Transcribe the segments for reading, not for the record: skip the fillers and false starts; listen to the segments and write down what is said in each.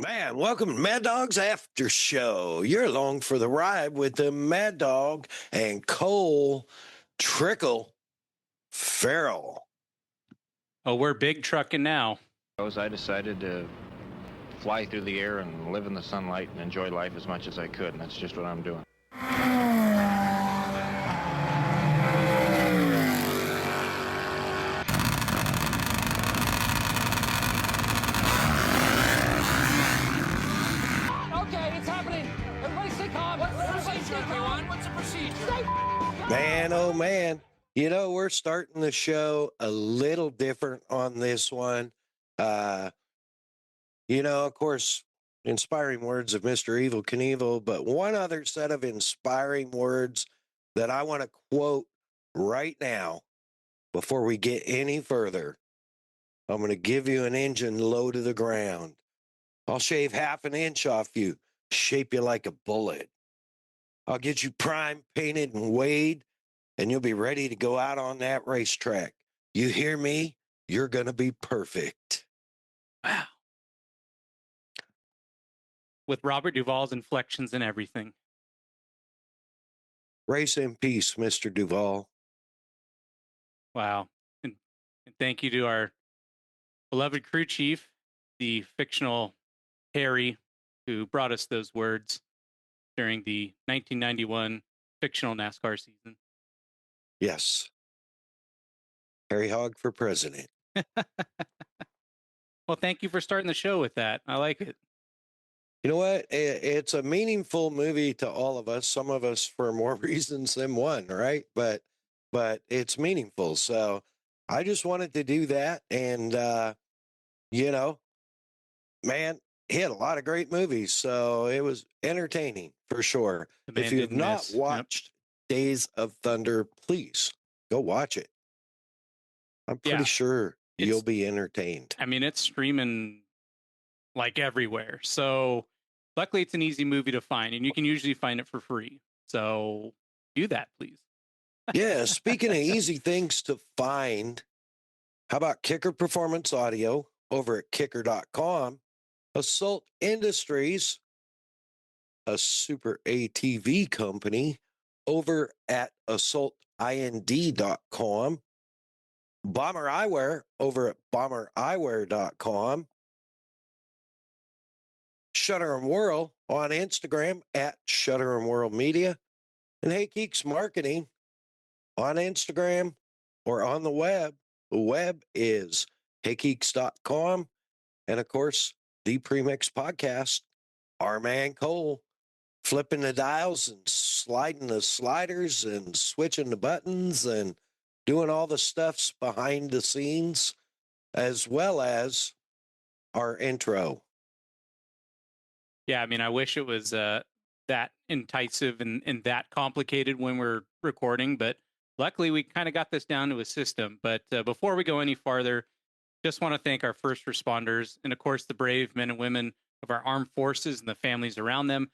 Man, welcome to Mad Dog's After Show. You're along for the ride with the Mad Dog and Cole Trickle Farrell. Oh, we're big trucking now. I decided to fly through the air and live in the sunlight and enjoy life as much as I could, and that's just what I'm doing. Okay, it's happening. Everybody stay calm. Everybody stay calm. What's the procedure? Man, oh man. You know, we're starting the show a little different on this one. Of course, inspiring words of Mr. Evil Knievel, but one other set of inspiring words that I want to quote right now before we get any further. I'm going to give you an engine low to the ground. I'll shave half an inch off you, shape you like a bullet. I'll get you prime painted and weighed, and you'll be ready to go out on that racetrack. You hear me? You're going to be perfect. Wow. With Robert Duvall's inflections and everything. Race in peace, Mr. Duvall. Wow. And thank you to our beloved crew chief, the fictional Harry, who brought us those words during the 1991 fictional NASCAR season. Yes. Harry Hogg for president. Well, thank you for starting the show with that. I like it. You know what? It's a meaningful movie to all of us. Some of us for more reasons than one, right? But it's meaningful. So I just wanted to do that. And, man, he had a lot of great movies. So it was entertaining for sure. The man If you have didn't not miss. watched Days of Thunder, please go watch it. I'm pretty sure you'll be entertained. I mean, it's streaming like everywhere. So luckily it's an easy movie to find, and you can usually find it for free. So do that, please. Yeah, speaking of easy things to find, how about Kicker Performance Audio over at kicker.com? Assault Industries, a super ATV company, over at assaultind.com. Bomber Eyewear over at bombereyewear.com. Shutter and Whirl on Instagram at Shutter and Whirl Media. And Hey Geeks Marketing on Instagram or on the web. The web is heygeeks.com. And of course, the Premix Podcast, our man Cole, flipping the dials and sliding the sliders and switching the buttons and doing all the stuffs behind the scenes, as well as our intro. Yeah, I mean, I wish it was that enticing and that complicated when we're recording, but luckily we kind of got this down to a system. But before we go any farther, just want to thank our first responders and, of course, the brave men and women of our armed forces and the families around them.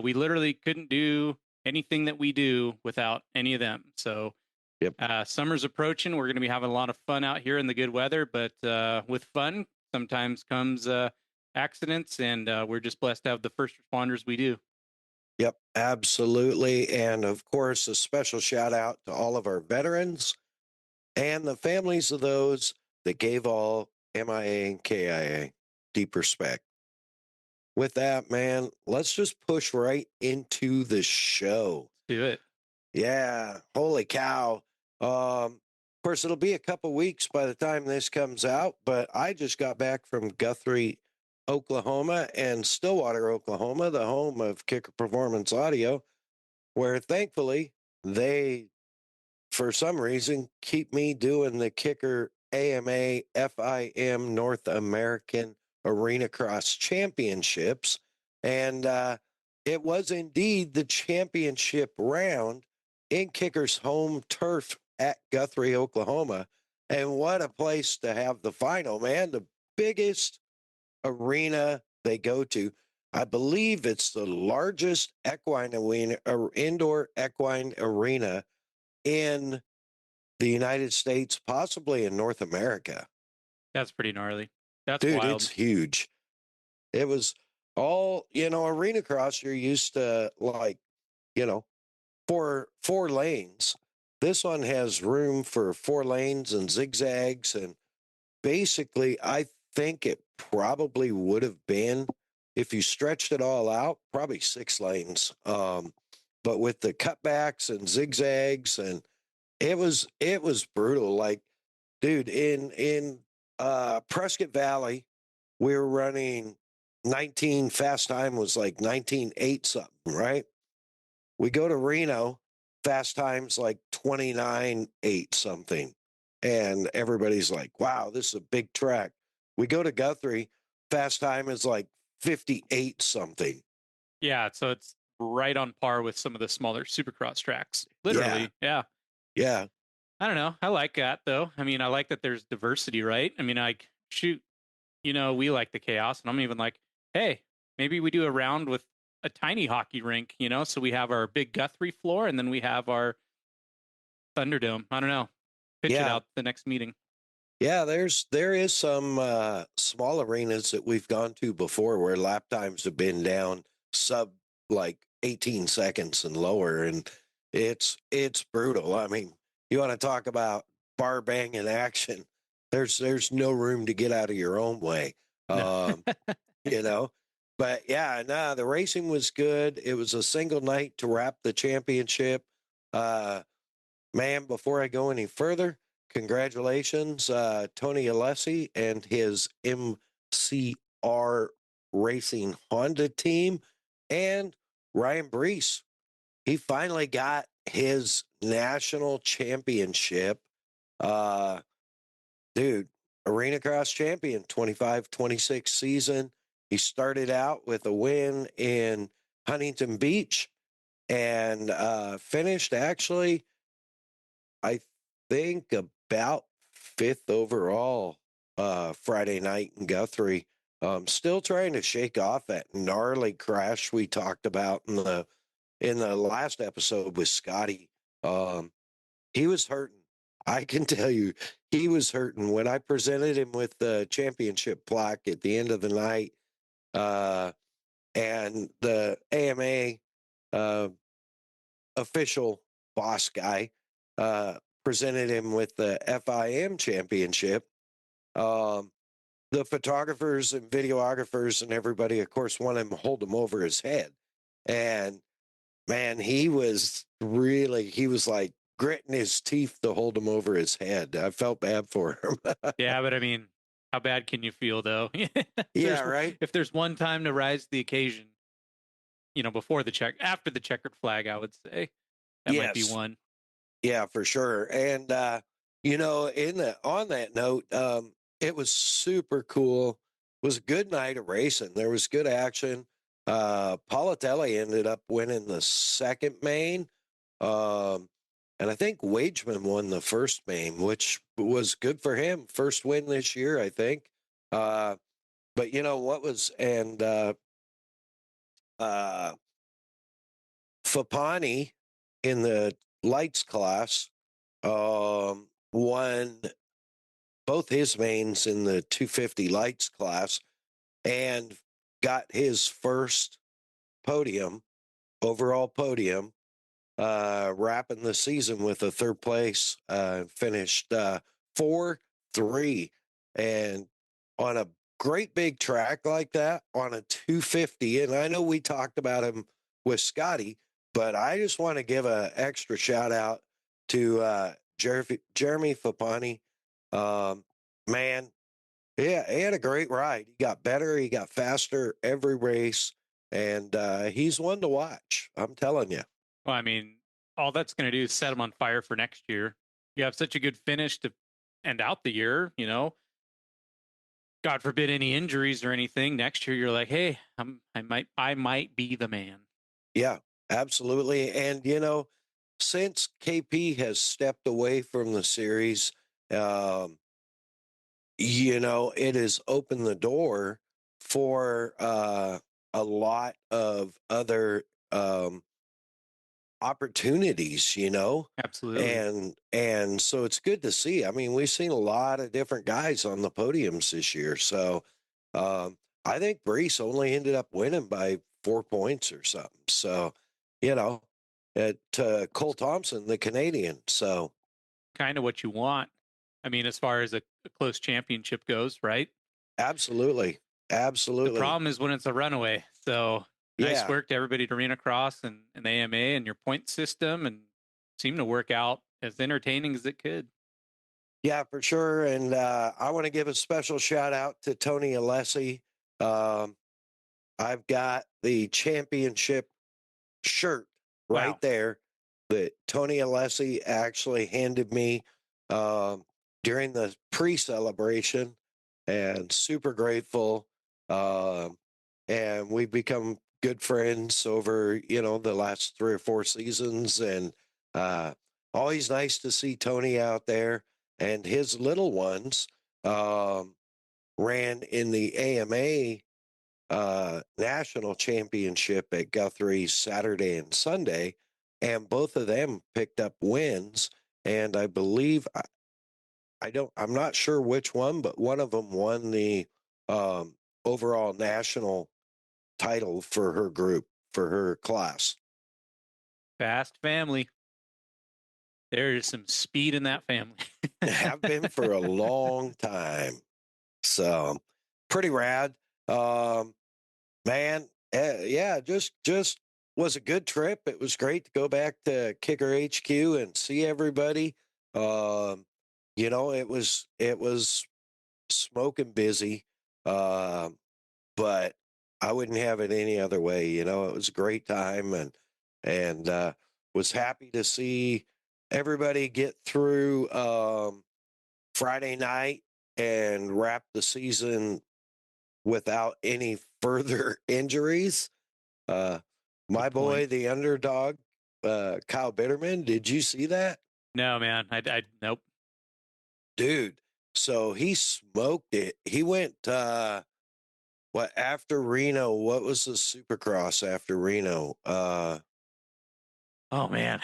We literally couldn't do anything that we do without any of them. So summer's approaching. We're going to be having a lot of fun out here in the good weather, but with fun sometimes comes accidents, and we're just blessed to have the first responders we do. Yep, absolutely. And of course, a special shout out to all of our veterans and the families of those that gave all MIA and KIA deep respect. With that, man, let's just push right into the show. Do it. Yeah, holy cow. Of course, it'll be a couple weeks by the time this comes out, but I just got back from Guthrie, Oklahoma, and Stillwater, Oklahoma, the home of Kicker Performance Audio, where thankfully they, for some reason, keep me doing the Kicker AMA FIM North American Arenacross Championships. And it was indeed the championship round in Kicker's home turf at Guthrie, Oklahoma. And what a place to have the final, man. The biggest arena they go to. I believe it's the largest equine arena, indoor equine arena in the United States, possibly in North America. That's pretty gnarly. That's Dude, wild. it's huge. It was all, Arenacross, you're used to like, you know, four lanes. This one has room for 4 lanes and zigzags. And basically, I think it probably would have been, if you stretched it all out, probably 6 lanes. But with the cutbacks and zigzags, and it was brutal. Like, dude, in Prescott Valley, we were running 19, fast time was like 19.8 something, right? We go to Reno, fast times like 29.8 something. And everybody's like, wow, this is a big track. We go to Guthrie, fast time is like 58 something. Yeah, so it's right on par with some of the smaller supercross tracks. Yeah. Literally, yeah. Yeah. I don't know. I like that though. I mean, I like that there's diversity, right? I mean, like, shoot, we like the chaos, and I'm even like, hey, maybe we do a round with a tiny hockey rink, so we have our big Guthrie floor, and then we have our Thunderdome. I don't know. Pitch it Yeah. out the next meeting. Yeah, there is some small arenas that we've gone to before where lap times have been down sub like 18 seconds and lower, and it's brutal. I mean, you want to talk about bar banging action? There's no room to get out of your own way, No. you know. But yeah, no, the racing was good. It was a single night to wrap the championship. Man, before I go any further, congratulations, Tony Alessi and his MCR Racing Honda team, and Ryan Brees. He finally got his national championship. Dude, Arenacross champion, 25-26 season. He started out with a win in Huntington Beach and finished actually, I think, about 5th overall Friday night in Guthrie. Still trying to shake off that gnarly crash we talked about in the last episode with Scotty. He was hurting. I can tell you, he was hurting. When I presented him with the championship plaque at the end of the night, and the AMA official boss guy presented him with the FIM championship. The photographers and videographers and everybody, of course, wanted him to hold him over his head. And man, he was like gritting his teeth to hold him over his head. I felt bad for him. Yeah, but I mean, how bad can you feel though? Yeah, right. If there's one time to rise to the occasion, after the checkered flag, I would say that might be Yes. one. Yeah, for sure. And on that note, it was super cool. It was a good night of racing. There was good action. Politelli ended up winning the second main. And I think Wageman won the first main, which was good for him. First win this year, I think. But you know what was, and Fapani in the lights class won both his mains in the 250 lights class and got his first overall podium, wrapping the season with a third place, finished 4-3. And on a great big track like that, on a 250, and I know we talked about him with Scotty, but I just want to give an extra shout out to Jeremy Fapani. Man, yeah, he had a great ride. He got better, he got faster every race, and he's one to watch. I'm telling you. Well, I mean, all that's going to do is set him on fire for next year. You have such a good finish to end out the year, God forbid any injuries or anything. Next year, you're like, hey, I might be the man. Yeah, absolutely. And since KP has stepped away from the series, it has opened the door for a lot of other opportunities, Absolutely. and so it's good to see. I mean, we've seen a lot of different guys on the podiums this year, so I think Brees only ended up winning by 4 points or something. So, you know, at Cole Thompson, the Canadian. So, Kind of what you want. I mean, as far as a close championship goes, right? absolutely. The Absolutely. problem is when it's a runaway. So nice Yeah. work to everybody at Arenacross and AMA and your point system, and seemed to work out as entertaining as it could. Yeah, for sure. And I want to give a special shout out to Tony Alessi. Um, I've got the championship shirt right Wow. there that Tony Alessi actually handed me during the pre-celebration, and super grateful. Um, and we've become good friends over, the last 3 or 4 seasons, and uh, always nice to see Tony out there. And his little ones um, ran in the AMA national championship at Guthrie Saturday and Sunday, and both of them picked up wins. And I believe I'm not sure which one, but one of them won the um, overall national title for her group, for her class. Fast family. There is some speed in that family. Have been for a long time. So pretty rad. Um, Man, yeah, just was a good trip. It was great to go back to Kicker HQ and see everybody. Um, it was smoking busy, but I wouldn't have it any other way. It was a great time, and was happy to see everybody get through Friday night and wrap the season without any further injuries. Uh, my Good point. boy, the underdog, Kyle Bitterman, did you see that? No, man. I nope. Dude, so he smoked it. He went, after Reno? What was the Supercross after Reno? Oh man.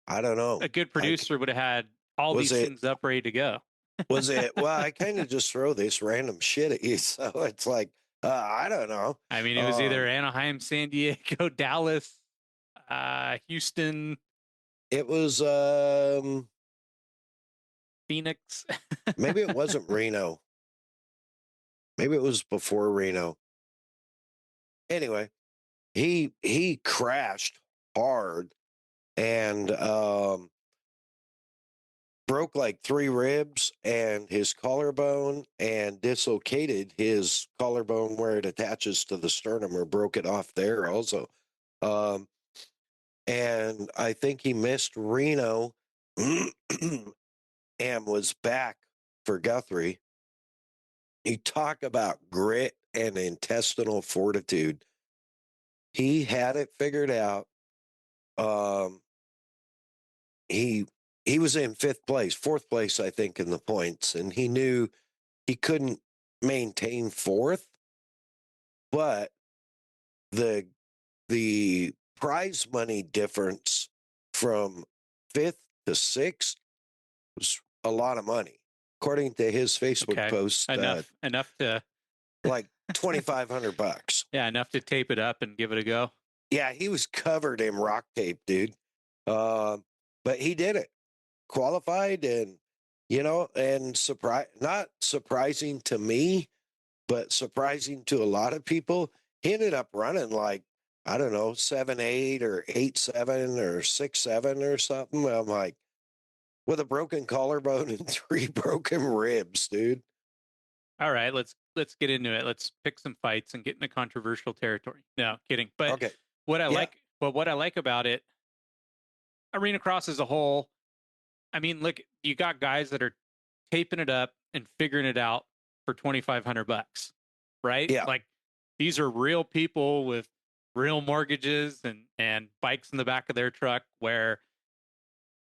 I don't know. A good producer would have had all Was these it, things up ready to go. was it, well, I kind of just throw this random shit at you. So it's like, I don't know. I mean, it was either Anaheim, San Diego, Dallas, Houston, It was, Phoenix. maybe it wasn't Reno. Maybe it was before Reno. Anyway, he crashed hard and broke like 3 ribs and his collarbone, and dislocated his collarbone where it attaches to the sternum, or broke it off there also. Um, and I think he missed Reno and was back for Guthrie. You talk about grit and intestinal fortitude. He had it figured out. Um, he he was in 5th place, 4th place, I think, in the points, and he knew he couldn't maintain 4th, but the the prize money difference from 5th to 6th was a lot of money, according to his Facebook Okay. post. Enough to Like $2,500. yeah, enough to tape it up and give it a go. Yeah, he was covered in rock tape, dude. But he did it, qualified, and not surprising to me, but surprising to a lot of people. He ended up running like, I don't know, 7.8 or 8.7 or 6.7 or something. I'm like, with a broken collarbone and 3 broken ribs, dude. All right, let's get into it. Let's pick some fights and get into controversial territory. No, kidding. But Okay. what I Yeah. like about it, Arenacross as a whole, I mean, look, you got guys that are taping it up and figuring it out for $2,500, right? Yeah. Like these are real people with real mortgages and bikes in the back of their truck, where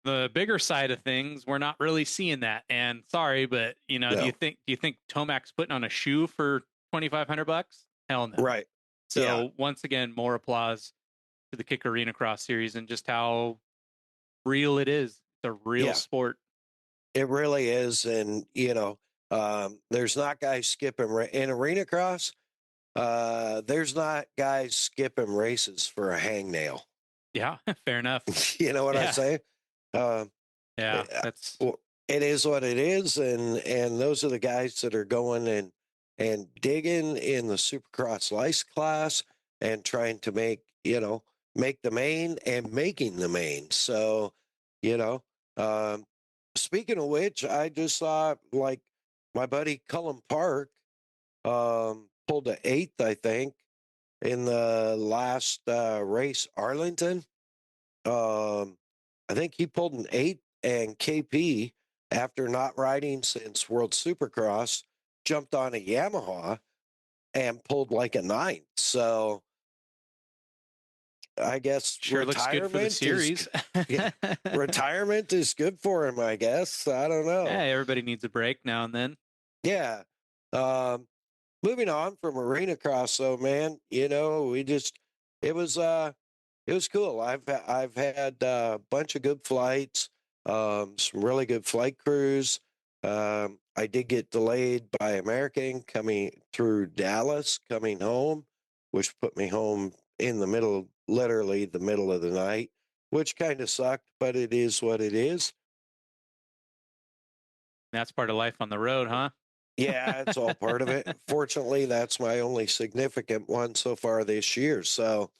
the bigger side of things, we're not really seeing that. And sorry, but do No. you think Tomac's putting on a shoe for $2,500? Hell no. Right. So Yeah. once again, more applause to the Kick Arenacross series and just how real it is. It's a real sport. It really is. And, there's not guys skipping in Arenacross. there's not guys skipping races for a hangnail. Yeah, fair enough. You know what I Yeah. say? Yeah, Uh, that's well, it is what it is, and those are the guys that are going and digging in the Supercross lice class and trying to make the main and making the main. So, you know, um, speaking of which, I just saw like my buddy Cullum Park pulled the eighth, I think, in the last race, Arlington. I think he pulled an eighth, and KP, after not riding since World Supercross, jumped on a Yamaha and pulled like a ninth. So I guess sure looks good for the series. yeah, retirement is good for him, I guess. I don't know. Hey, everybody needs a break now and then. Yeah. Um, moving on from Arenacross, though, man, it was cool. I've had a bunch of good flights, some really good flight crews. I did get delayed by American coming through Dallas, coming home, which put me home in the middle, literally the middle of the night, which kind of sucked, but it is what it is. That's part of life on the road, huh? Yeah, it's all part of it. Fortunately, that's my only significant one so far this year. So,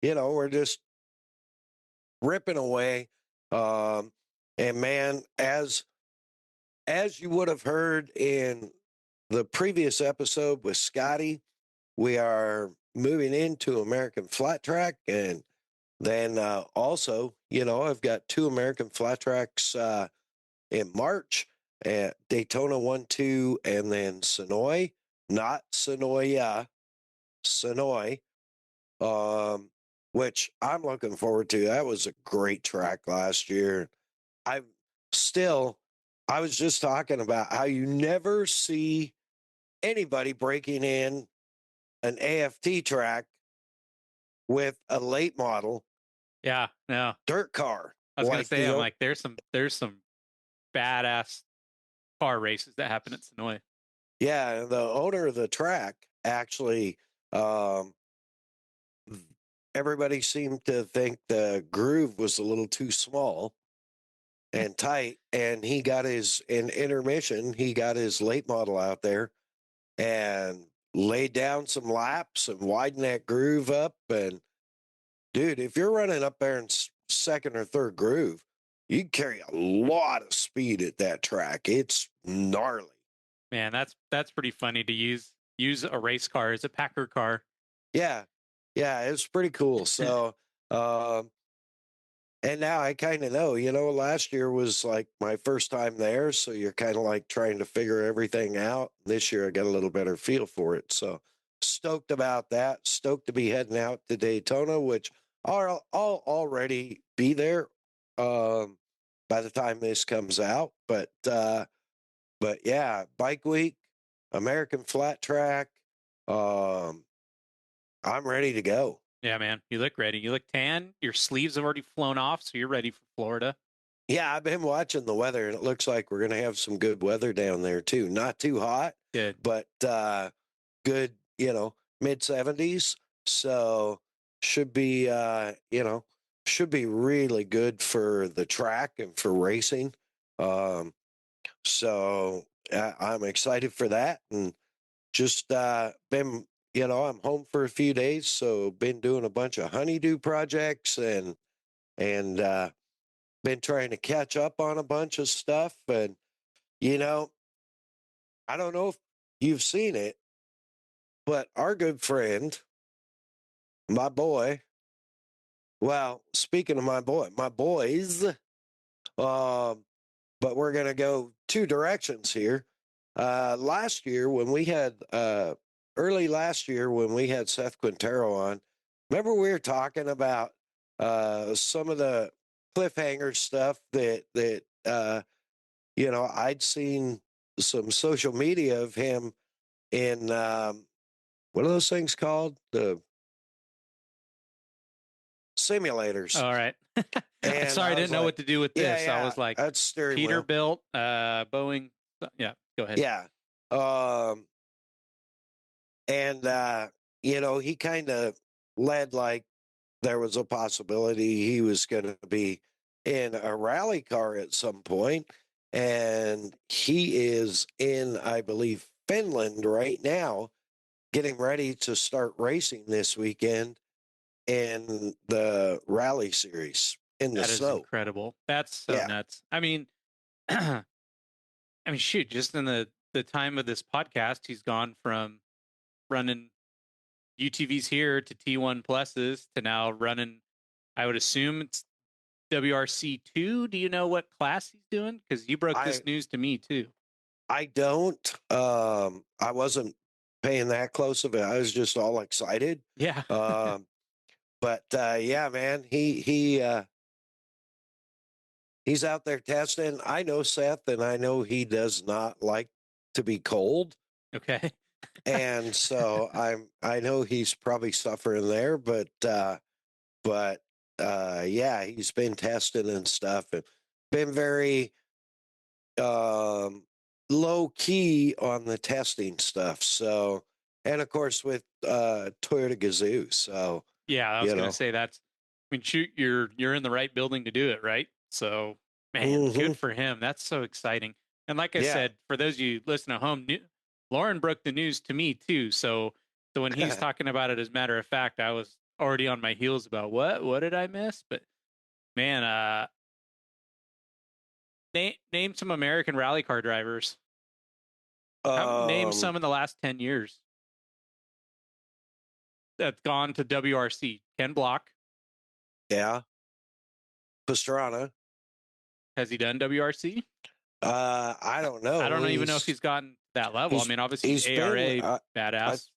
we're just ripping away. And man, as you would have heard in the previous episode with Scotty, we are moving into American Flat Track, and then also, I've got two American Flat Tracks in March at Daytona 1-2, and then Sonoy, not Sonoya, Sonoy, which I'm looking forward to. That was a great track last year. I still, I was just talking about how you never see anybody breaking in an AFT track with a late model Yeah, no. dirt car. I was gonna Like say, I'm like, there's some badass car races that happen at Sonoy. Yeah, the owner of the track actually, um, everybody seemed to think the groove was a little too small and tight, and he got in intermission, he got his late model out there and laid down some laps and widened that groove up. And dude, if you're running up there in second or third groove, you can carry a lot of speed at that track. It's gnarly. Man, that's pretty funny to use a race car as a Packer car. Yeah. Yeah, it's pretty cool. So, and now I kind of know, last year was like my first time there. So you're kind of like trying to figure everything out. This year I got a little better feel for it. So stoked about that. Stoked to be heading out to Daytona, which I'll already be there by the time this comes out. But yeah, Bike Week, American Flat Track. I'm ready to go. Yeah, man, you look ready. You look tan. Your sleeves have already flown off, so you're ready for Florida. Yeah, I've been watching the weather, and it looks like we're going to have some good weather down there too. Not too hot, Good, but good. Mid 70s. So should be should be really good for the track and for racing. So I'm excited for that, and just been I'm home for a few days, so been doing a bunch of honeydew projects and been trying to catch up on a bunch of stuff. And I don't know if you've seen it, but our good friend, my boy, well, speaking of my boys, but we're going to go two directions here. Last year when we had early last year when we had Seth Quintero on, remember we were talking about some of the cliffhanger stuff that I'd seen some social media of him in what are those things called? The simulators. all right. And Sorry, I didn't know what to do with this. Yeah, I was like, that's steering wheel. Peterbilt, Boeing. Yeah, go ahead. Yeah. And, he kind of led like there was a possibility he was going to be in a rally car at some point. And he is in, I believe, Finland right now, getting ready to start racing this weekend in the rally series in the That is snow. incredible. That's so Yeah. nuts. I mean, shoot, just in the time of this podcast, he's gone from running UTVs here to T1 pluses to now running, I would assume it's WRC2. Do you know what class he's doing? Because you broke this news to me too. I don't. I wasn't paying that close of it. I was just all excited. Yeah. But yeah, man, he's out there testing. I know Seth, and I know he does not like to be cold. Okay. And so I know he's probably suffering there, but yeah, he's been testing and stuff, and been very low key on the testing stuff. So, and of course with Toyota Gazoo. So yeah, I was gonna say that's. I mean, shoot, you're in the right building to do it, right? So, man, good for him. That's so exciting. And like I said, for those of you listening at home, Lauren broke the news to me too. So when he's talking about it, as a matter of fact, I was already on my heels about what did I miss? But man, name some American rally car drivers. Name some in the last 10 years that's gone to WRC. Ken Block. Yeah. Pastrana. Has he done WRC? I don't know. I don't even know if he's gotten that level. I mean, obviously he's ARA badass.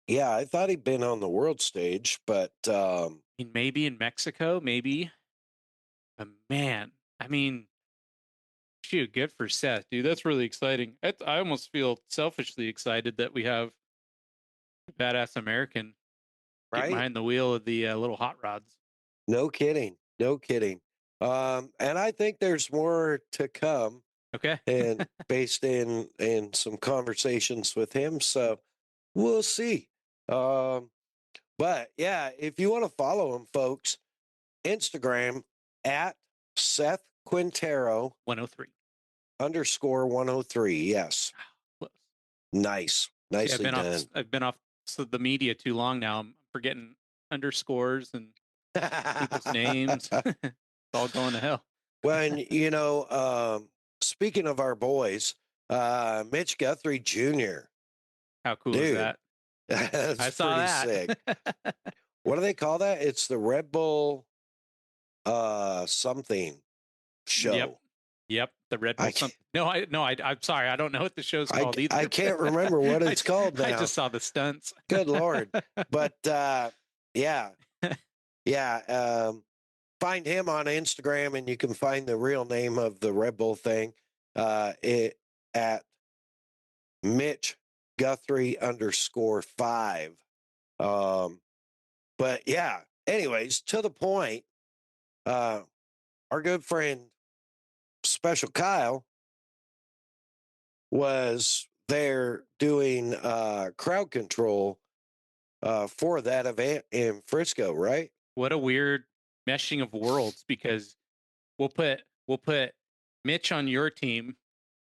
I thought he'd been on the world stage, but maybe in Mexico, maybe. But man, I mean, shoot, good for Seth, dude. That's really exciting. I almost feel selfishly excited that we have a badass American behind the wheel of the little hot rods. No kidding. No kidding. And I think there's more to come. Okay. And based in some conversations with him. So we'll see. But yeah, if you want to follow him, folks, Instagram at Seth Quintero 103 _103. Yes. Close. Nice. Nicely done. I've been off the media too long now. I'm forgetting underscores and people's names. It's all going to hell. Well, and speaking of our boys, Mitch Guthrie Jr. How cool is that? That's I saw that. Sick. What do they call that? It's the Red Bull something show. Yep. The Red Bull something. I'm sorry. I don't know what the show's called either. I can't remember what it's called now. I just saw the stunts. Good Lord. But yeah. Find him on Instagram, and you can find the real name of the Red Bull thing at Mitch Guthrie _5. But yeah, anyways, to the point, our good friend Special Kyle was there doing crowd control for that event in Frisco, right? What a weird meshing of worlds, because we'll put Mitch on your team,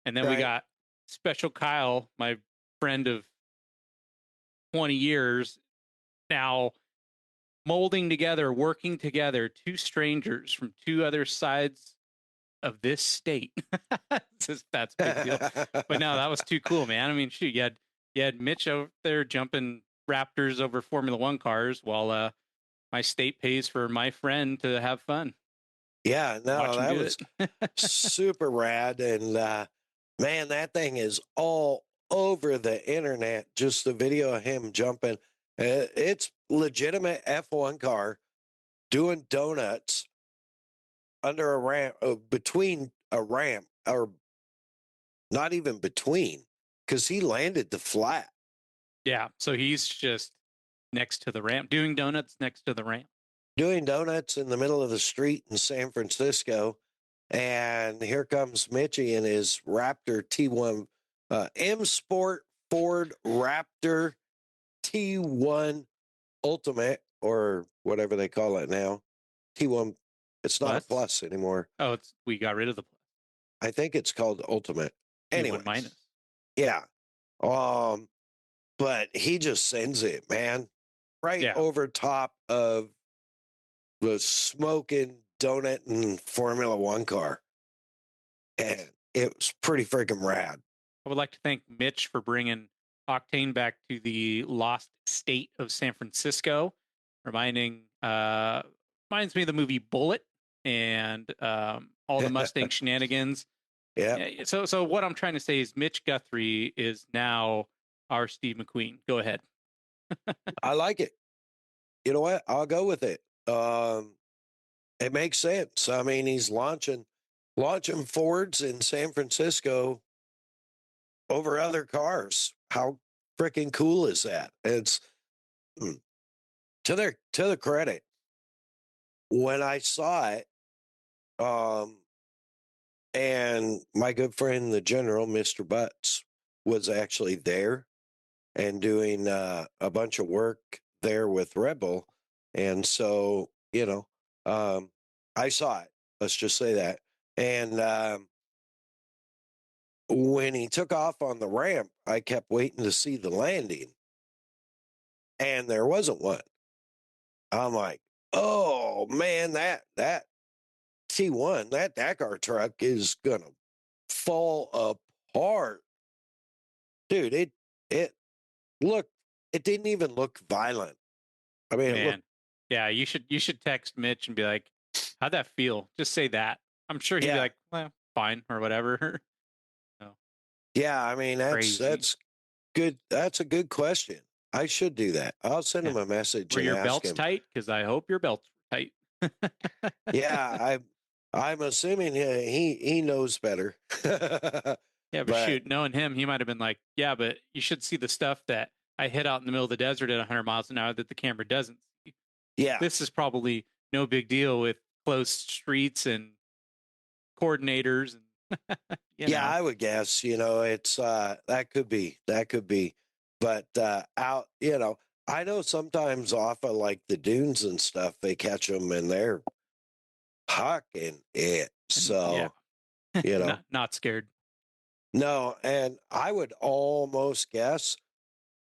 and then we got Special Kyle, my friend of 20 years, now molding together, working together, two strangers from two other sides of this state. That's a big deal. But no, that was too cool, man. I mean, shoot, you had Mitch out there jumping Raptors over Formula One cars while my state pays for my friend to have fun. Yeah, no, that was super rad. And man, that thing is all over the internet. Just the video of him jumping. It's legitimate F1 car doing donuts under a ramp, between a ramp, or not even between, because he landed the flat. Yeah, so he's just next to the ramp, doing donuts next to the ramp. Doing donuts in the middle of the street in San Francisco. And here comes Mitchie in his Raptor T1 M Sport Ford Raptor T1 Ultimate or whatever they call it now. T1. It's not a plus anymore. Oh, we got rid of the plus. I think it's called Ultimate. Anyway, minus. Yeah. But he just sends it, man, right over top of the smoking donut and Formula One car. And it was pretty freaking rad. I would like to thank Mitch for bringing Octane back to the lost state of San Francisco, reminds me of the movie Bullet and all the Mustang shenanigans. Yeah. So what I'm trying to say is Mitch Guthrie is now our Steve McQueen. Go ahead. I like it. You know what? I'll go with it. It makes sense. I mean, he's launching Fords in San Francisco over other cars. How freaking cool is that? It's to their credit. When I saw it, and my good friend, the General, Mr. Butts, was actually there and doing a bunch of work there with Red Bull. And so, I saw it. Let's just say that. And when he took off on the ramp, I kept waiting to see the landing. And there wasn't one. I'm like, oh, man, that T1, that Dakar truck is going to fall apart. Dude, it didn't even look violent. I mean, man, yeah, you should text Mitch and be like, how'd that feel? Just say that. I'm sure he'd be like, well, fine or whatever. No. Yeah, I mean, that's good. That's a good question. I should do that. I'll send him a message. Were and your ask belts him. tight? Because I hope your belts were tight. Yeah, I'm assuming he knows better. Yeah, but shoot, knowing him, he might have been like, yeah, but you should see the stuff that I hit out in the middle of the desert at 100 miles an hour that the camera doesn't see. Yeah. This is probably no big deal with closed streets and coordinators. And yeah, I would guess, it's that could be. But out, I know sometimes off of like the dunes and stuff, they catch them and they're hucking it. So, not scared. No, and I would almost guess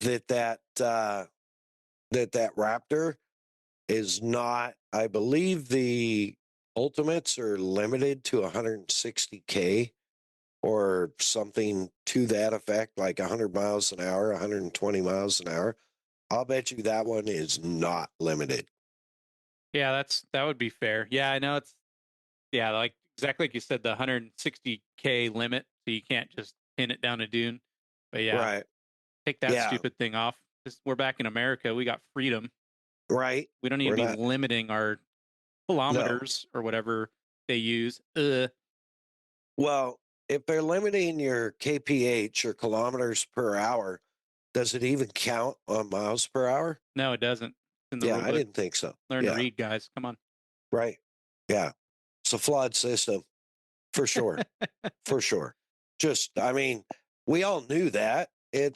that Raptor is not. I believe the Ultimates are limited to 160K or something to that effect, like 100 miles an hour, 120 miles an hour. I'll bet you that one is not limited. Yeah, that would be fair. Yeah, I know like exactly like you said, the 160K limit, so you can't just pin it down a dune. But yeah, right. Take that stupid thing off. We're back in America. We got freedom. Right. We don't need to be limiting our kilometers or whatever they use. Well, if they're limiting your kph or kilometers per hour, does it even count on miles per hour? No, it doesn't. I didn't think so. Learn to read, guys. Come on. Right. Yeah. It's a flawed system for sure. For sure. Just, I mean, we all knew that. I'm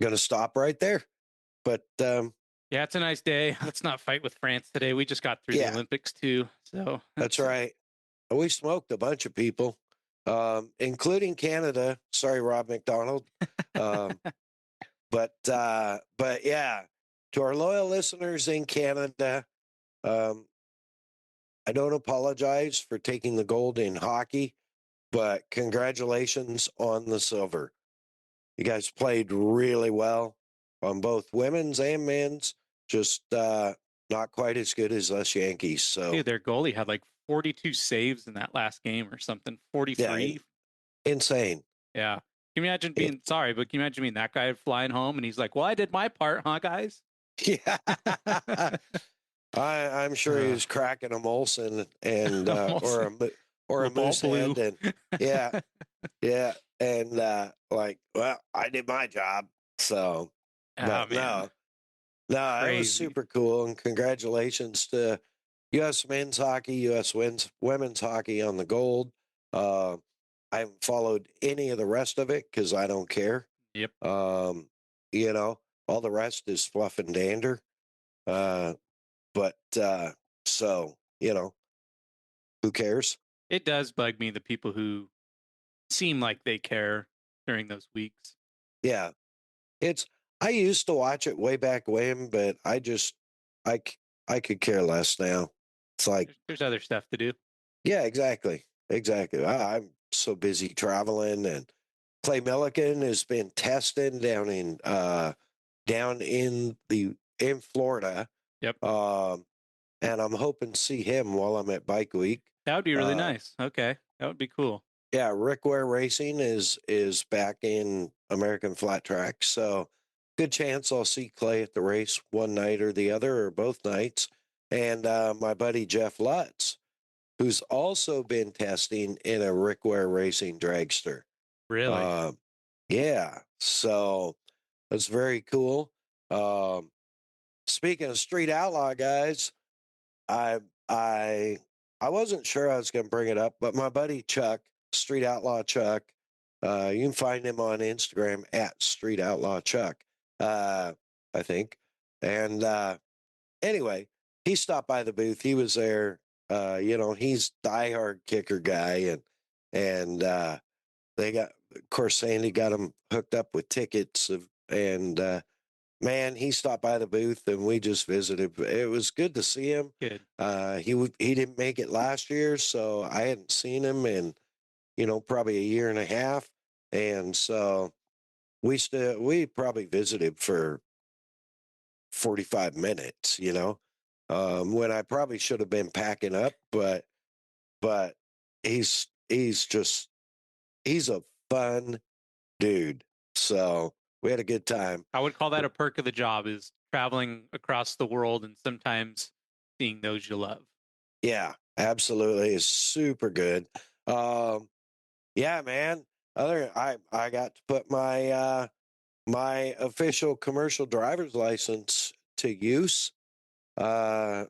going to stop right there. But, yeah, it's a nice day. Let's not fight with France today. We just got through the Olympics too. So that's right. We smoked a bunch of people, including Canada. Sorry, Rob McDonald. But yeah, to our loyal listeners in Canada, I don't apologize for taking the gold in hockey, but congratulations on the silver. You guys played really well on both women's and men's, just not quite as good as us Yankees. So, dude, their goalie had like 42 saves in that last game or something. 43. Yeah, insane. Yeah. Can you imagine being but can you imagine being that guy flying home and he's like, well, I did my part, huh, guys? Yeah. I'm sure he was cracking a Molson and or a moose head, and yeah, and like, well, I did my job, so. But no, it was super cool, and congratulations to U.S. men's hockey, U.S. women's hockey on the gold. I haven't followed any of the rest of it because I don't care. Yep. You know, all the rest is fluff and dander. But so, you know, who cares? It does bug me, the people who seem like they care during those weeks. Yeah. I used to watch it way back when, but I, I could care less now. It's like, There's other stuff to do. yeah, exactly. Exactly. I'm so busy traveling, and Clay Millican has been testing down in Florida. Yep. And I'm hoping to see him while I'm at Bike Week. That would be really nice. Okay. That would be cool. Yeah, Rick Ware Racing is back in American Flat Track, so good chance I'll see Clay at the race one night or the other or both nights. And my buddy Jeff Lutz, who's also been testing in a Rick Ware Racing dragster. Really? Yeah, so that's very cool. Speaking of street outlaw guys, I I I wasn't sure I was going to bring it up, but my buddy Chuck, Street Outlaw Chuck, you can find him on Instagram at Street Outlaw Chuck, I think. And anyway, he stopped by the booth. He was there. You know, he's diehard kicker guy, and they got, of course, Sandy got him hooked up with tickets, and man, he stopped by the booth and we just visited. It was good to see him. Good. He didn't make it last year, so I hadn't seen him in, you know, probably a year and a half, and so we probably visited for 45 minutes, you know, when I probably should have been packing up, but he's just he's a fun dude. So we had a good time. I would call that a perk of the job, is traveling across the world and sometimes seeing those you love. Yeah, absolutely. It's super good. Yeah, man. I got to put my official commercial driver's license to use last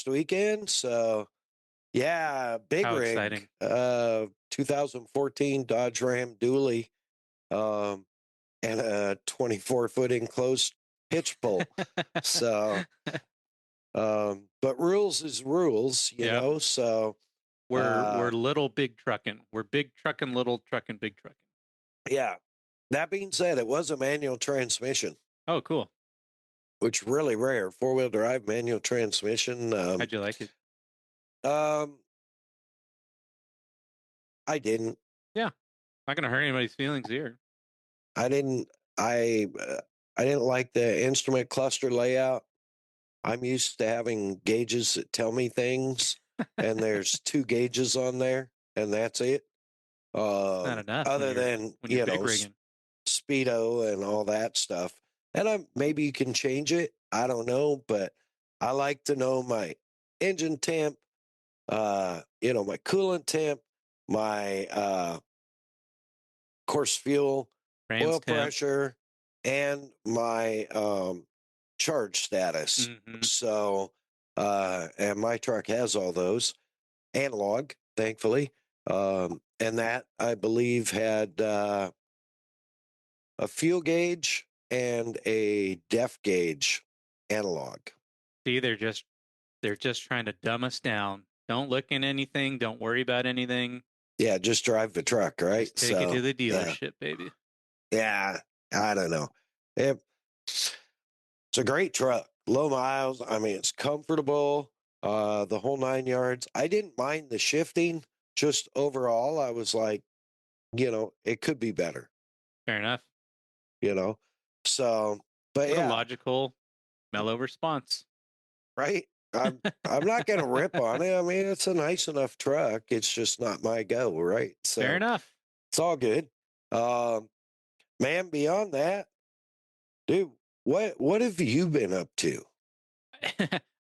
weekend. So yeah, big How rig. exciting. 2014 Dodge Ram dually, and a 24-foot enclosed hitch pole. So but rules is rules, you Yep. know. So We're little big trucking. We're big trucking, little trucking, big trucking. yeah. That being said, it was a manual transmission, Oh, cool. which is really rare. 4-wheel drive manual transmission. How'd you like it? I didn't. Yeah. Not gonna hurt anybody's feelings here. I didn't. I didn't like the instrument cluster layout. I'm used to having gauges that tell me things, and there's 2 gauges on there, and that's it. Not enough. Other than, when you you're big know, rigging. speedo and all that stuff. And maybe you can change it. I don't know, but I like to know my engine temp, you know, my coolant temp, my course fuel, Frames oil temp. pressure, and my charge status. Mhm. So, and my truck has all those, analog, thankfully. And that, I believe, had a fuel gauge and a def gauge analog. See, they're just trying to dumb us down. Don't look in anything. Don't worry about anything. Yeah, just drive the truck, right? Just take it to the dealership, baby. Yeah, I don't know. It's a great truck, low miles. I mean, it's comfortable, the whole 9 yards. I didn't mind the shifting. Just overall, I was like, you know, it could be better, Fair enough. you know. So, but What a yeah, logical, mellow response. right. I'm not going to rip on it. I mean, it's a nice enough truck. It's just not my go, right? So Fair enough. it's all good. Man, beyond that, dude, what have you been up to?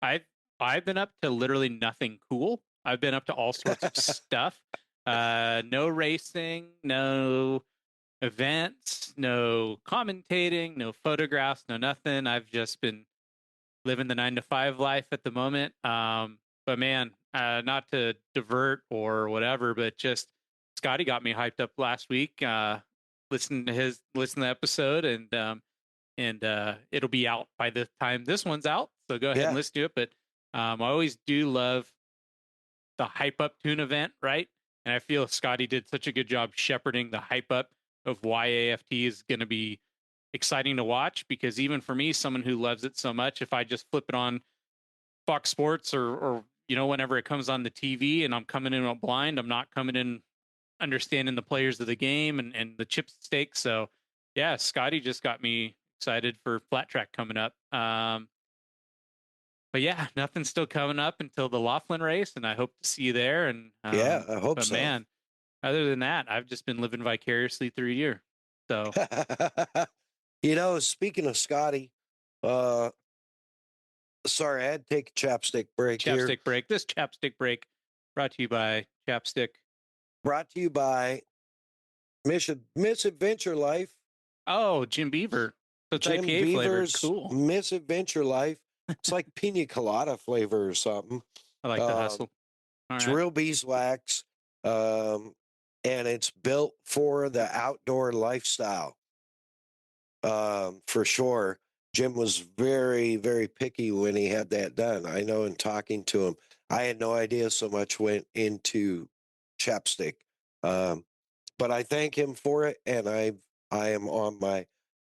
I've been up to literally nothing cool. I've been up to all sorts of stuff. No racing, no events, no commentating, no photographs, no nothing. I've just been living the 9-to-5 life at the moment. But man, not to divert or whatever, but just it's Scotty got me hyped up last week. Listen to the episode, and it'll be out by the time this one's out. So go ahead and listen to it. But I always do love the hype up to an event, right? And I feel Scotty did such a good job shepherding the hype up of why AFT is going to be exciting to watch. Because even for me, someone who loves it so much, if I just flip it on Fox Sports or whenever it comes on the TV and I'm coming in blind, I'm not coming in understanding the players of the game and the chip stakes. So yeah, Scotty just got me excited for flat track coming up. But yeah, nothing's still coming up until the Laughlin race, and I hope to see you there. And I hope but so. Man, other than that, I've just been living vicariously through you. So, speaking of Scotty, sorry, I had to take a chapstick break here. Chapstick break. This chapstick break brought to you by Chapstick. Brought to you by Misadventure Life. Oh, Jim Beaver. So it's Jim IPA flavored. Beaver's Cool. Misadventure Life. It's like pina colada flavor or something. I like the hustle. All It's right. real beeswax, and it's built for the outdoor lifestyle. For sure. Jim was very, very picky when he had that done. I know in talking to him, I had no idea so much went into chapstick. But I thank him for it, and I am on my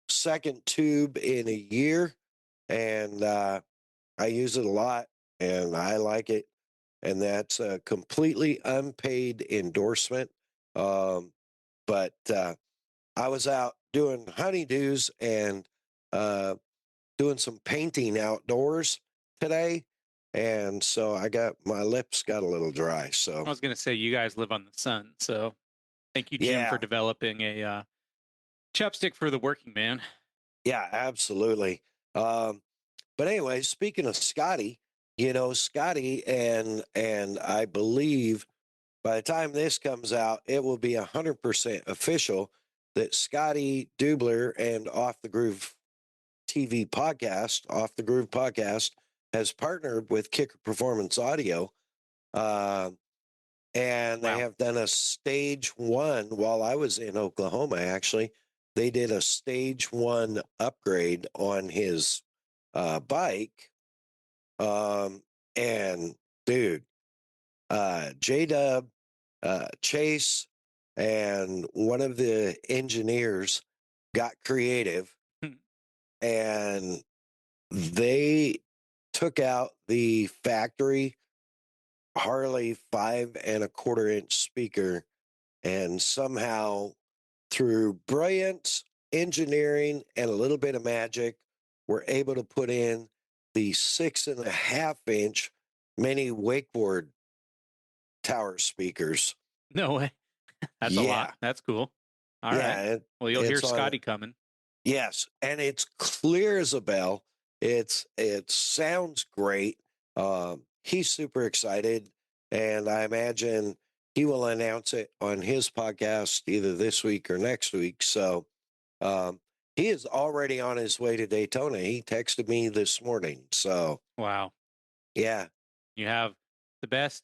second tube in a year, and I use it a lot, and I like it. And that's a completely unpaid endorsement. But I was out doing honeydews and doing some painting outdoors today. And so my lips got a little dry. So I was going to say, you guys live on the sun. So thank you, Jim, for developing a chapstick for the working man. Yeah, absolutely. But anyway, speaking of Scotty, Scotty, and I believe by the time this comes out, it will be 100% official that Scotty Dubler and Off the Groove podcast, has partnered with Kicker Performance Audio. And they have done a stage 1 while I was in Oklahoma, actually. They did a stage 1 upgrade on his bike. And dude, J-Dub, Chase, and one of the engineers got creative and they took out the factory Harley 5 1/4 inch speaker and somehow through brilliance, engineering, and a little bit of magic, were able to put in the 6.5 inch mini wakeboard tower speakers. No way. That's a lot. That's cool. All right. Well, you'll hear Scotty coming. Yes, and it's clear as a bell. It sounds great. He's super excited, and I imagine he will announce it on his podcast either this week or next week. So he is already on his way to Daytona. He texted me this morning. So wow. Yeah. You have the best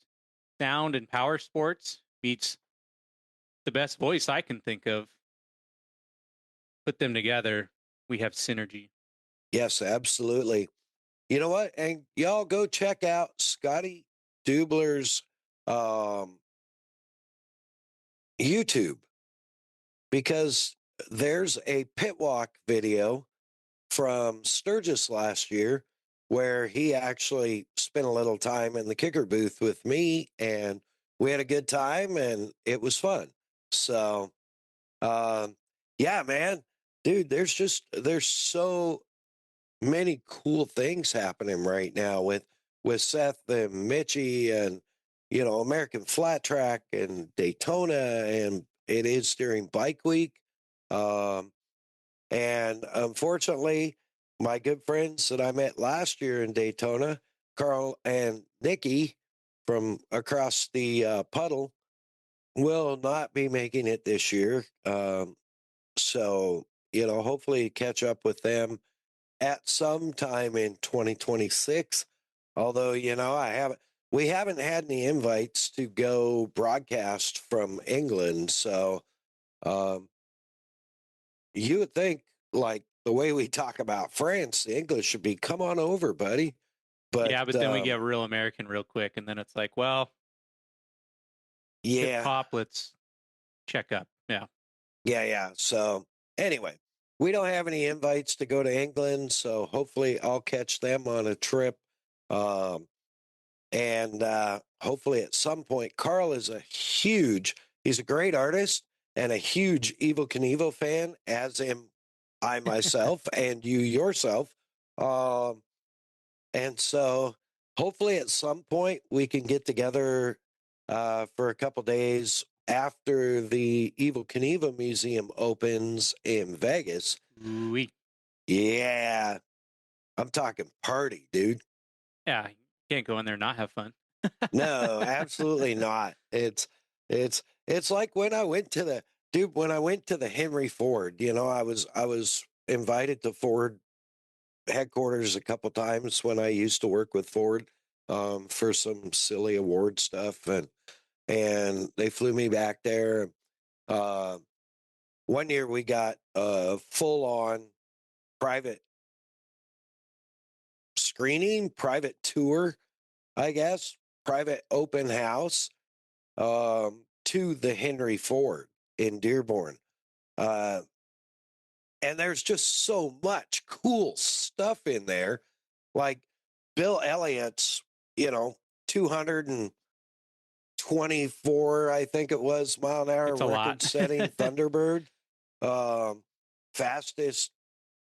sound and power sports meets the best voice I can think of. Put them together, we have synergy. Yes, absolutely. You know what? And y'all go check out Scotty Dubler's YouTube, because there's a pit walk video from Sturgis last year where he actually spent a little time in the kicker booth with me, and we had a good time and it was fun. So, yeah, man, dude, there's so many cool things happening right now with Seth and Mitchie and, American Flat Track and Daytona, and it is during Bike Week. And unfortunately, my good friends that I met last year in Daytona, Carl and Nikki from across the puddle, will not be making it this year. So, hopefully catch up with them at some time in 2026. Although, I haven't. we haven't had any invites to go broadcast from England. So um, you would think, like the way we talk about France, the English should be, come on over, buddy. But Yeah, but then we get real American real quick, and then it's like, well, hip yeah, hop, let's check up. Yeah. yeah. So anyway, we don't have any invites to go to England. So hopefully I'll catch them on a trip. Um, and hopefully at some point, Carl is he's a great artist and a huge Evil Knievel fan, as am I myself and you yourself. Um, and so hopefully at some point we can get together for a couple days after the Evil Knievel Museum opens in Vegas. Ooh-wee. Yeah, I'm talking party, dude. Yeah, you can't go in there and not have fun. No, absolutely not. It's like when I went to the Henry Ford, I was invited to Ford headquarters a couple times when I used to work with Ford for some silly award stuff, and they flew me back there. Uh, one year we got a full on private screening, private tour, I guess, private open house to the Henry Ford in Dearborn. Uh, and there's just so much cool stuff in there. Like Bill Elliott's, 224, I think it was, mile an hour It's a lot. record setting Thunderbird, um, fastest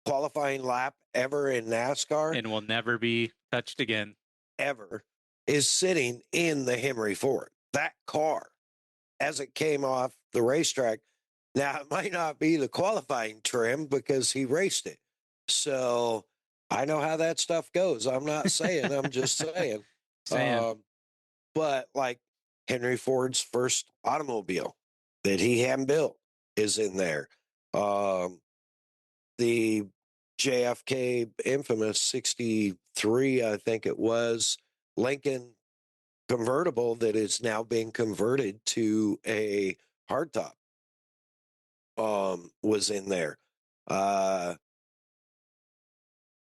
qualifying lap ever in NASCAR, And will never be touched again. ever, is sitting in the Henry Ford. That car, as it came off the racetrack. Now, it might not be the qualifying trim because he raced it. So I know how that stuff goes. I'm not saying, I'm just saying. Saying. But like Henry Ford's first automobile that he hand built is in there. The JFK infamous 63, I think it was, Lincoln convertible that is now being converted to a hardtop was in there.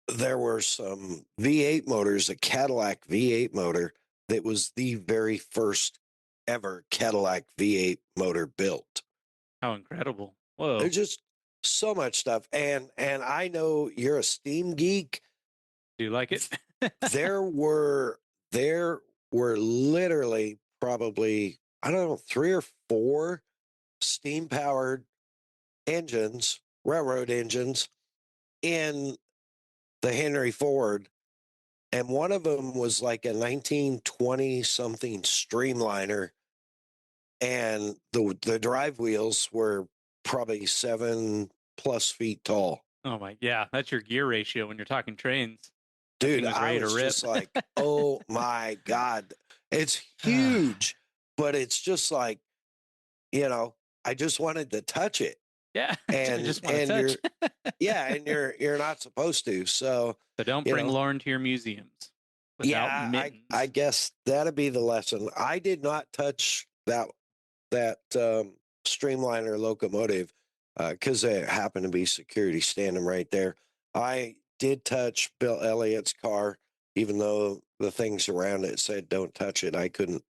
There were some V8 motors, a Cadillac V8 motor that was the very first ever Cadillac V8 motor built. How incredible. Whoa. There's just so much stuff. And I know you're a steam geek. Do you like it? there were literally probably, I don't know, 3 or 4 steam powered engines, railroad engines in the Henry Ford. And one of them was like a 1920 something Streamliner. And the drive wheels were probably 7+ feet tall. Oh my, yeah, that's your gear ratio when you're talking trains. Dude, was I ready to was rip. just like, oh my God. It's huge, but it's just like, I just wanted to touch it. Yeah, And I just want to touch. and you're not supposed to. So don't bring Lauren to your museums without mittens. I guess that'd be the lesson. I did not touch that Streamliner locomotive because it happened to be security standing right there. I did touch Bill Elliott's car, even though the things around it said don't touch it. I couldn't.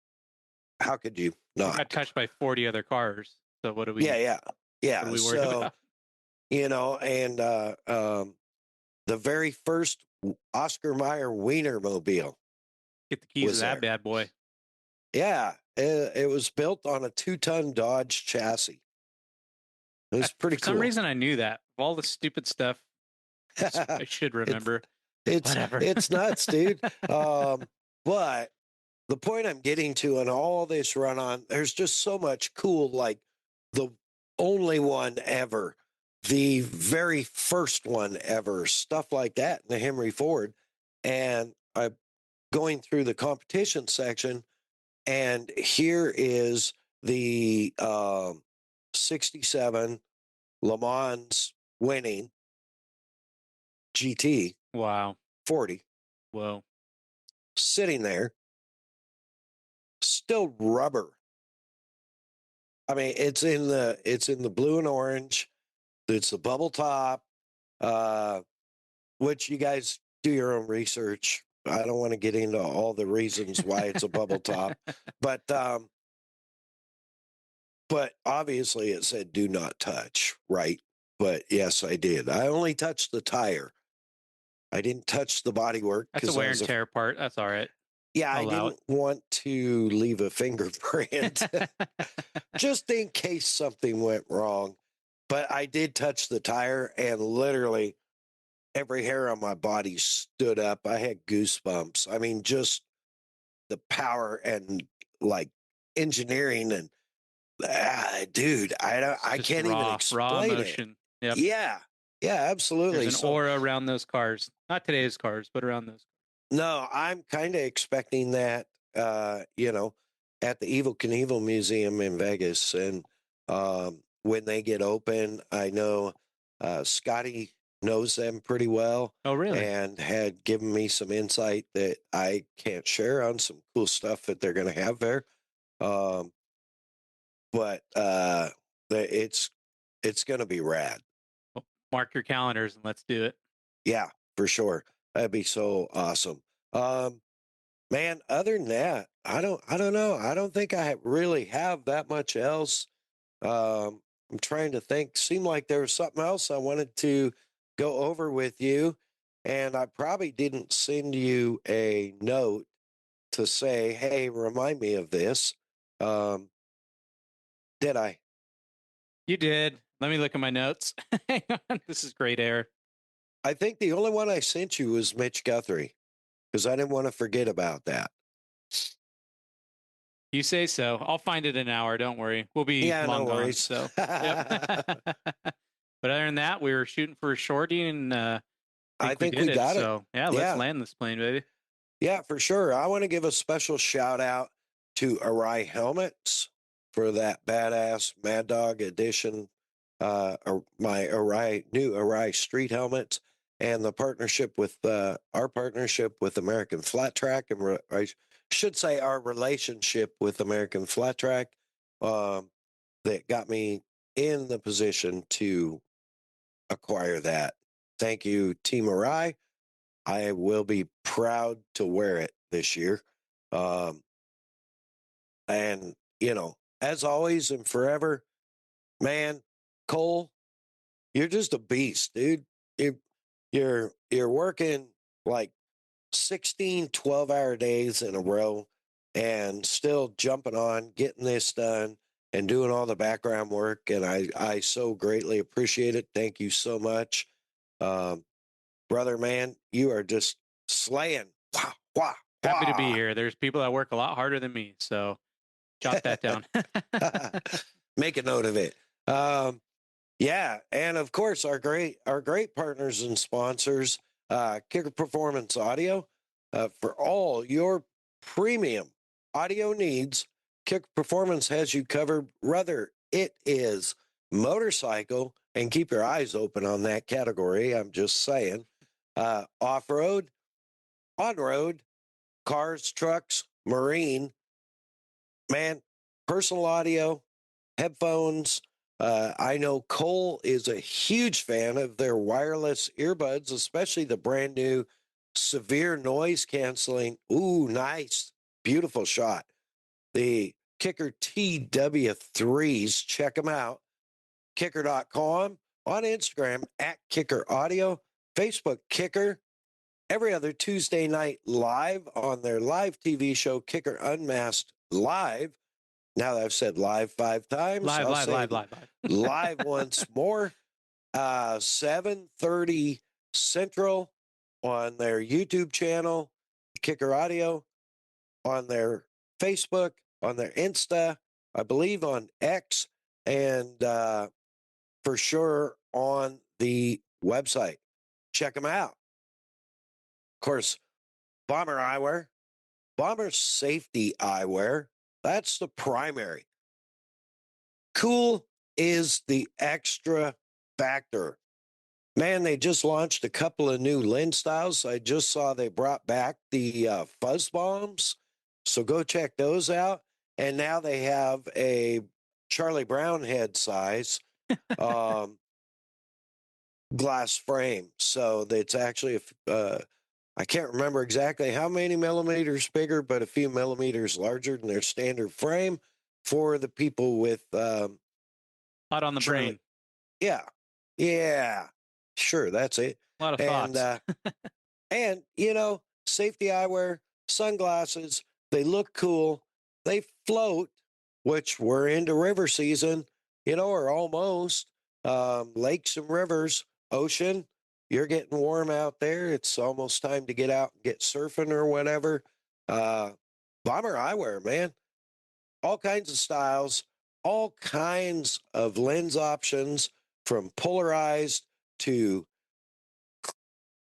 How could you not? I got touched by 40 other cars. So what do we? Yeah. What are we worried about? And the very first Oscar Mayer Wienermobile. Get the keys to that bad boy. Yeah, it was built on a 2-ton Dodge chassis. It was pretty cool. For some reason, I knew that. Of all the stupid stuff I should remember. Whatever. It's nuts, dude. But the point I'm getting to in all this run on, there's just so much cool, like the only one ever, the very first one ever, stuff like that in the Henry Ford. And I'm going through the competition section, and here is the 67 Le Mans winning GT. Wow. 40. Whoa. Sitting there. still rubber. I mean, it's in the blue and orange. It's the bubble top, which you guys do your own research. I don't want to get into all the reasons why it's a bubble top, but obviously it said do not touch, right? But yes, I did. I only touched the tire. I didn't touch the bodywork. That's a wear and tear part. That's all right. Yeah, I'll I didn't want to leave a fingerprint just in case something went wrong. But I did touch the tire, and literally every hair on my body stood up. I had goosebumps. I mean, just the power and like engineering and dude, I Just can't even raw explain it. emotion. Yep. Yeah, absolutely. There's an aura around those cars. Not today's cars, but around those. No, I'm kind of expecting that, at the Evil Knievel Museum in Vegas. And when they get open, I know Scotty knows them pretty well. Oh, really? And had given me some insight that I can't share on some cool stuff that they're going to have there. But it's going to be rad. Well, mark your calendars and let's do it. Yeah, for sure. That'd be so awesome. Man, other than that, I don't know. I don't think I really have that much else. I'm trying to think. Seemed like there was something else I wanted to go over with you, and I probably didn't send you a note to say, "Hey, remind me of this." Did I? You did. Let me look at my notes. Hang on. This is great air. I think the only one I sent you was Mitch Guthrie, because I didn't want to forget about that. You say so. I'll find it in an hour. Don't worry. We'll be long no worries. gone. So, yep. But other than that, we were shooting for a shorty, and I think we got it. So, yeah, let's land this plane, baby. Yeah, for sure. I want to give a special shout out to Arai Helmets for that badass Mad Dog edition, my new Arai Street Helmets, and the partnership with our partnership with American Flat Track, and I should say our relationship with American Flat Track that got me in the position to acquire that. Thank you, Team Arai. I will be proud to wear it this year. And, as always and forever, man, Cole, you're just a beast, dude. You're working like 16, 12-hour days in a row and still jumping on, getting this done and doing all the background work. And I so greatly appreciate it. Thank you so much. Brother, man, you are just slaying. Wow. Happy to be here. There's people that work a lot harder than me. So jot that down. Make a note of it. Yeah. And of course, our great partners and sponsors, Kicker Performance Audio, for all your premium audio needs. Kicker Performance has you covered, whether it is motorcycle, and keep your eyes open on that category. I'm just saying, off-road, on-road, cars, trucks, marine, man, personal audio, headphones. I know Cole is a huge fan of their wireless earbuds, especially the brand new severe noise canceling. Ooh, nice. Beautiful shot. The Kicker TW3s. Check them out. Kicker.com, on Instagram at Kicker Audio, Facebook Kicker, every other Tuesday night live on their live TV show, Kicker Unmasked Live. Now that I've said live 5 times, live once more. 7:30 Central on their YouTube channel, Kicker Audio, on their Facebook, on their Insta, I believe on X, and for sure on the website. Check them out. Of course, Bomber Eyewear, Bomber Safety Eyewear. That's the primary. Cool is the extra factor. Man, they just launched a couple of new lens styles. I just saw they brought back the fuzz bombs. So go check those out. and now they have a Charlie Brown head size glass frame. So it's actually, I can't remember exactly how many millimeters bigger, but a few millimeters larger than their standard frame for the people with Hot on the Charlie. brain. Yeah. Yeah. Sure. That's it. A lot of And, thoughts. and, you know, safety eyewear, sunglasses, they look cool. They float, which we're into river season, you know, or almost. Lakes and rivers, ocean, you're getting warm out there. It's almost time to get out and get surfing or whatever. Bomber eyewear, man. All kinds of styles, all kinds of lens options from polarized to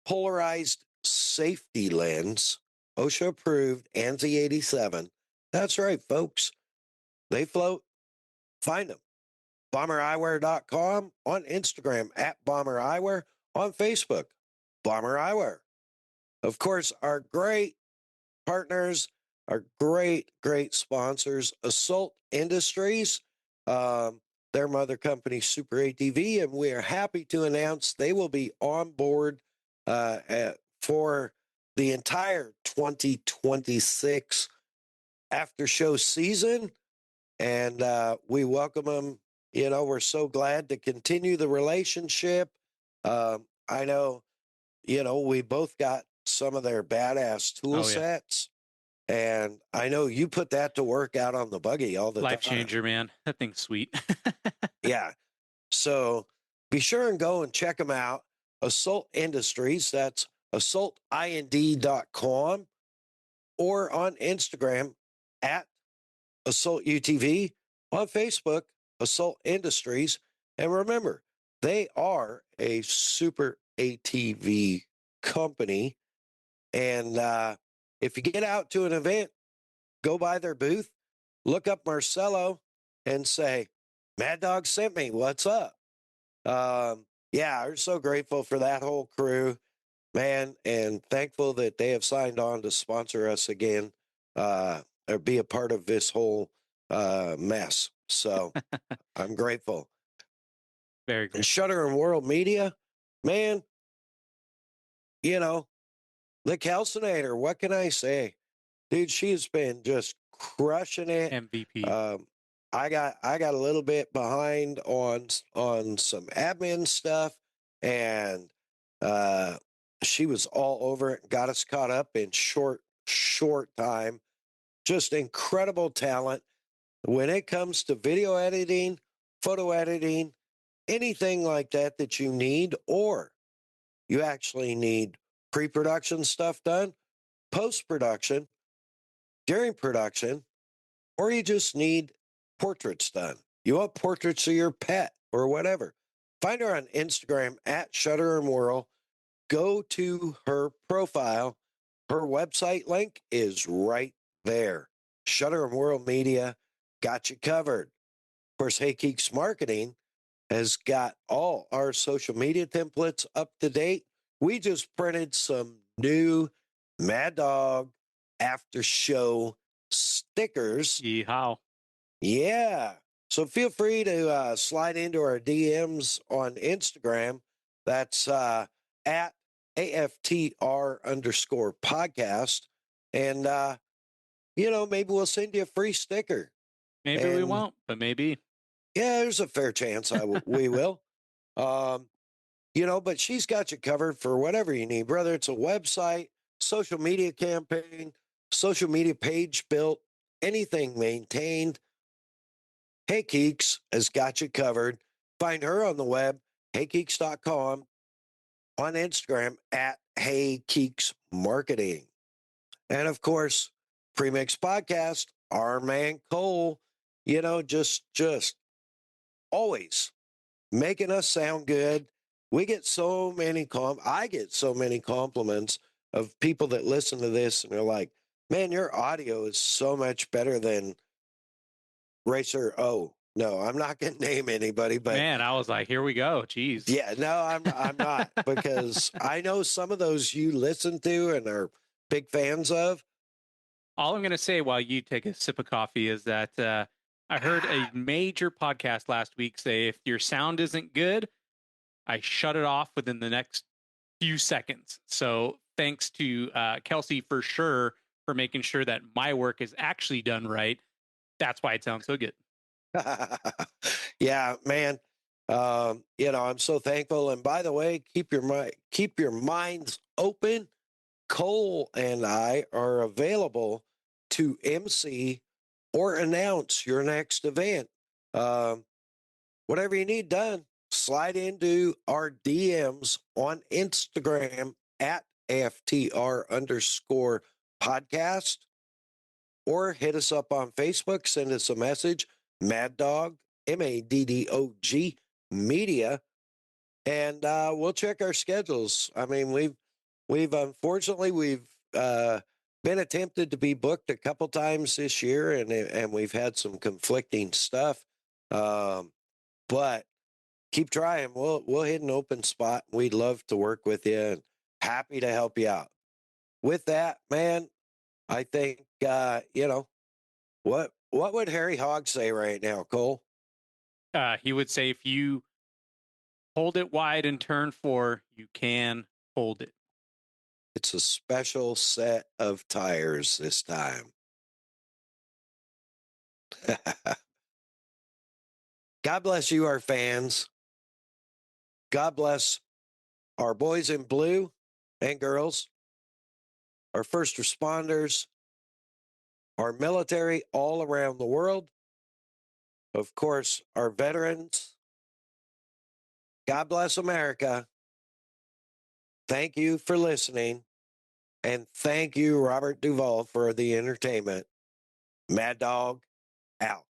polarized safety lens, OSHA approved, ANSI 87. That's right, folks. They float. Find them. BomberEyewear.com, on Instagram at Bomber Eyewear, on Facebook, Bomber Eyewear. Of course, our great partners, our great sponsors, Assault Industries, their mother company, Super ATV, and we are happy to announce they will be on board for the entire 2026 after show season. And we welcome them. You know, we're so glad to continue the relationship. I know, you know, we both got some of their badass tool sets. And I know you put that to work out on the buggy all the time. Life changer, man. That thing's sweet. Yeah. So be sure and go and check them out. Assault Industries, that's assaultind.com, or on Instagram at Assault UTV, on Facebook, Assault Industries. And remember, they are a Super ATV company. And if you get out to an event, go by their booth, look up Marcelo and say, Mad Dog sent me. What's up? Yeah, we're so grateful for that whole crew, man, and thankful that they have signed on to sponsor us again, or be a part of this whole mess. So I'm grateful. Very good. And Shutter and World Media, man, you know, the Calcinator, what can I say? Dude, she's been just crushing it. MVP. I got a little bit behind on some admin stuff, and she was all over it, got us caught up in short time. Just incredible talent when it comes to video editing, photo editing, anything like that that you need, or you actually need pre-production stuff done, post-production, during production, or you just need portraits done. You want portraits of your pet or whatever. Find her on Instagram at Shutter and Whirl. Go to her profile. Her website link is right there. Shutter and Whirl Media got you covered. Of course, Hey Geeks Marketing has got all our social media templates up to date. We just printed some new Mad Dog after show stickers. Yeehaw. Yeah. So feel free to slide into our DMs on Instagram. That's at AFTR_podcast. And, you know, maybe we'll send you a free sticker. Maybe we won't, but maybe. Yeah, there's a fair chance we will. You know, but she's got you covered for whatever you need, whether it's a website, social media campaign, social media page built, anything maintained. Hey Geeks has got you covered. Find her on the web, heygeeks.com, on Instagram at Hey Geeks Marketing. And of course, Premix Podcast, our man Cole, you know, just always making us sound good. We get so many I get so many compliments of people that listen to this and they're like, man, your audio is so much better than Racer O. No, I'm not going to name anybody, but man, I was like, here we go. Jeez. Yeah, no, I'm not, because I know some of those you listen to and are big fans of. All I'm going to say while you take a sip of coffee is that I heard a major podcast last week say if your sound isn't good, I shut it off within the next few seconds. So thanks to Kelsey for sure for making sure that my work is actually done right. That's why it sounds so good. Yeah, man. I'm so thankful. And by the way, keep your minds open. Cole and I are available to MC or announce your next event. Whatever you need done, slide into our DMs on Instagram at FTR_podcast, or hit us up on Facebook, send us a message, MAddOG, MAddOG Media, and we'll check our schedules. I mean, we've unfortunately been attempted to be booked a couple times this year, and we've had some conflicting stuff. But keep trying. We'll hit an open spot. We'd love to work with you and happy to help you out. With that, man, I think what would Harry Hogg say right now, Cole? He would say if you hold it wide and turn 4, you can hold it. It's a special set of tires this time. God bless you, our fans. God bless our boys in blue and girls, our first responders, our military all around the world, of course, our veterans. God bless America. Thank you for listening. And thank you, Robert Duvall, for the entertainment. MAddOG out.